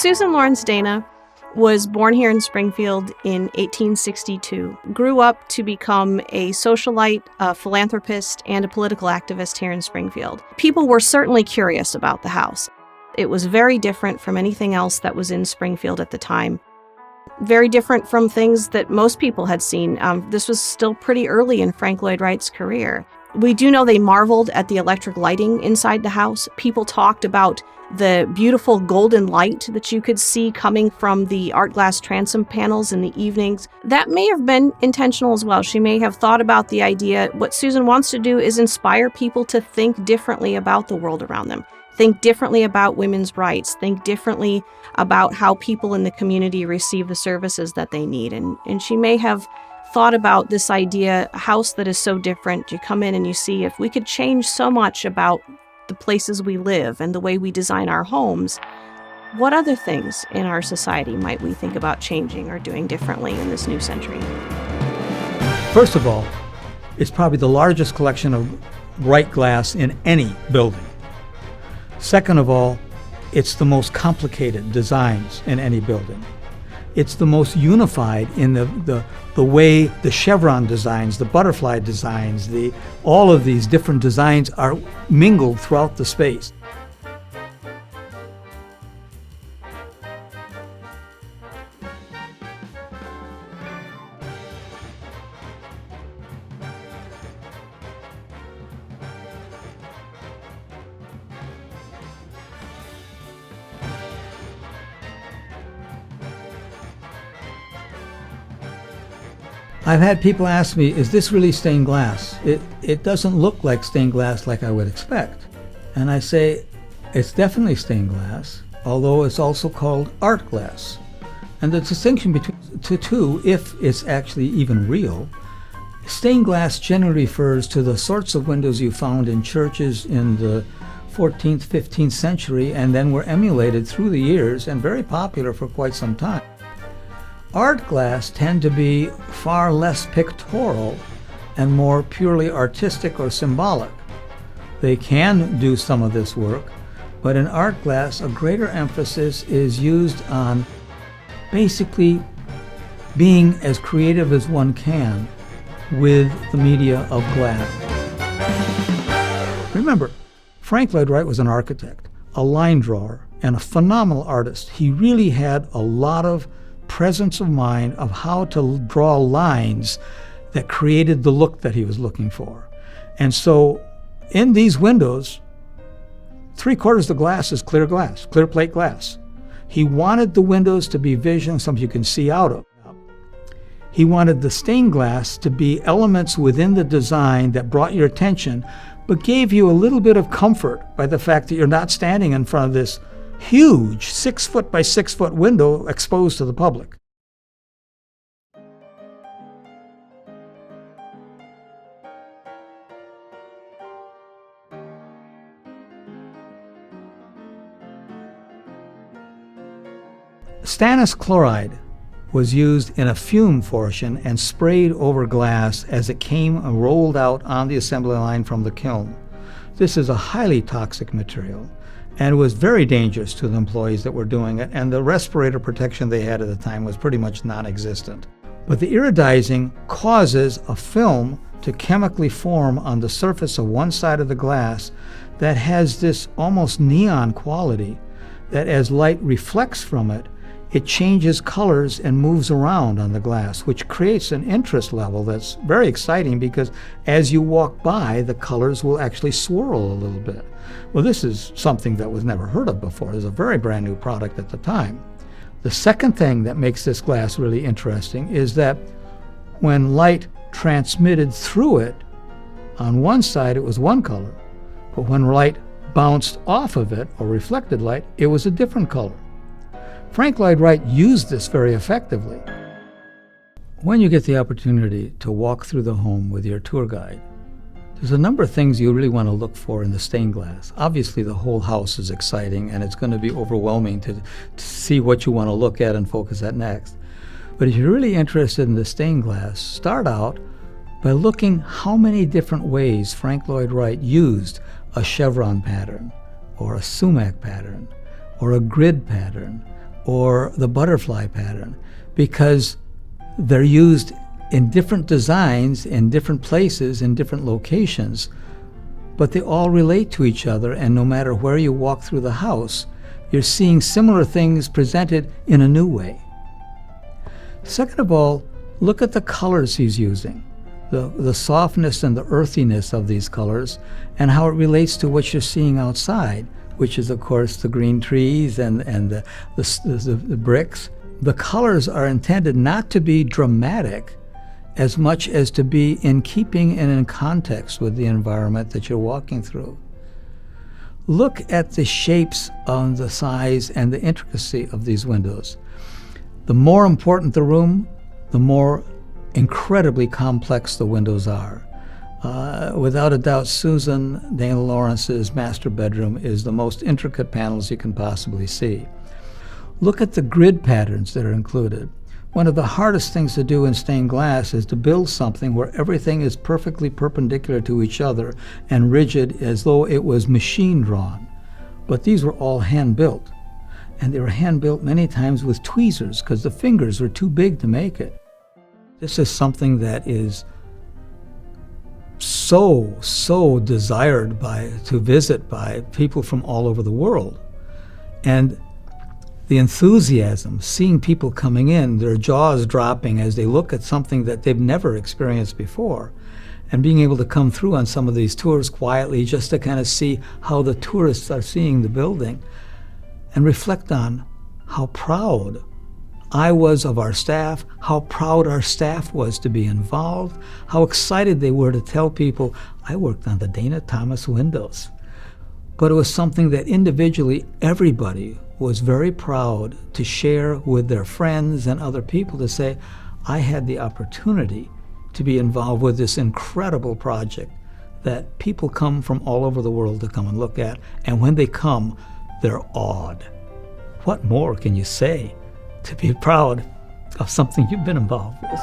Susan Lawrence Dana was born here in Springfield in 1862, grew up to become a socialite, a philanthropist, and a political activist here in Springfield. People were certainly curious about the house. It was very different from anything else that was in Springfield at the time. Very different from things that most people had seen. This was still pretty early in Frank Lloyd Wright's career. We do know they marveled at the electric lighting inside the house. People talked about the beautiful golden light that you could see coming from the art glass transom panels in the evenings. That may have been intentional as well. She may have thought about the idea. What Susan wants to do is inspire people to think differently about the world around them. Think differently about women's rights. Think differently about how people in the community receive the services that they need. And she may have thought about this idea, a house that is so different. You come in and you see if we could change so much about the places we live and the way we design our homes, what other things in our society might we think about changing or doing differently in this new century? First of all, it's probably the largest collection of Wright glass in any building. Second of all, it's the most complicated designs in any building. It's the most unified in the way the chevron designs, the butterfly designs, all of these different designs are mingled throughout the space. I've had people ask me, is this really stained glass? It doesn't look like stained glass like I would expect. And I say, it's definitely stained glass, although it's also called art glass. And the distinction between the two, if it's actually even real, stained glass generally refers to the sorts of windows you found in churches in the 14th, 15th century, and then were emulated through the years and very popular for quite some time. Art glass tend to be far less pictorial and more purely artistic or symbolic. They can do some of this work, but in art glass, a greater emphasis is used on basically being as creative as one can with the media of glass. Remember, Frank Lloyd Wright was an architect, a line drawer, and a phenomenal artist. He really had a lot of presence of mind of how to draw lines that created the look that he was looking for. And so in these windows, 3/4 of the glass is clear glass, clear plate glass. He wanted the windows to be vision, something you can see out of. He wanted the stained glass to be elements within the design that brought your attention, but gave you a little bit of comfort by the fact that you're not standing in front of this huge 6-foot by 6-foot window exposed to the public. Stannous chloride was used in a fume portion and sprayed over glass as it came and rolled out on the assembly line from the kiln. This is a highly toxic material and was very dangerous to the employees that were doing it, and the respirator protection they had at the time was pretty much non-existent. But the iridizing causes a film to chemically form on the surface of one side of the glass that has this almost neon quality that as light reflects from it, it changes colors and moves around on the glass, which creates an interest level that's very exciting because as you walk by, the colors will actually swirl a little bit. Well, this is something that was never heard of before. It was a very brand new product at the time. The second thing that makes this glass really interesting is that when light transmitted through it, on one side it was one color, but when light bounced off of it, or reflected light, it was a different color. Frank Lloyd Wright used this very effectively. When you get the opportunity to walk through the home with your tour guide, there's a number of things you really want to look for in the stained glass. Obviously, the whole house is exciting, and it's going to be overwhelming to see what you want to look at and focus at next. But if you're really interested in the stained glass, start out by looking how many different ways Frank Lloyd Wright used a chevron pattern, or a sumac pattern, or a grid pattern, or the butterfly pattern, because they're used in different designs, in different places, in different locations, but they all relate to each other, and no matter where you walk through the house, you're seeing similar things presented in a new way. Second of all, look at the colors he's using, the softness and the earthiness of these colors, and how it relates to what you're seeing outside, which is, of course, the green trees and the bricks. The colors are intended not to be dramatic as much as to be in keeping and in context with the environment that you're walking through. Look at the shapes on the size and the intricacy of these windows. The more important the room, the more incredibly complex the windows are. Without a doubt, Susan Dana Lawrence's master bedroom is the most intricate panels you can possibly see. Look at the grid patterns that are included. One of the hardest things to do in stained glass is to build something where everything is perfectly perpendicular to each other and rigid as though it was machine drawn. But these were all hand built. And they were hand built many times with tweezers because the fingers were too big to make it. This is something that is so desired to visit by people from all over the world. And the enthusiasm, seeing people coming in, their jaws dropping as they look at something that they've never experienced before, and being able to come through on some of these tours quietly just to kind of see how the tourists are seeing the building and reflect on how proud I was of our staff, how proud our staff was to be involved, how excited they were to tell people, I worked on the Dana Thomas windows. But it was something that individually everybody was very proud to share with their friends and other people, to say, I had the opportunity to be involved with this incredible project that people come from all over the world to come and look at. And when they come, they're awed. What more can you say to be proud of something you've been involved with?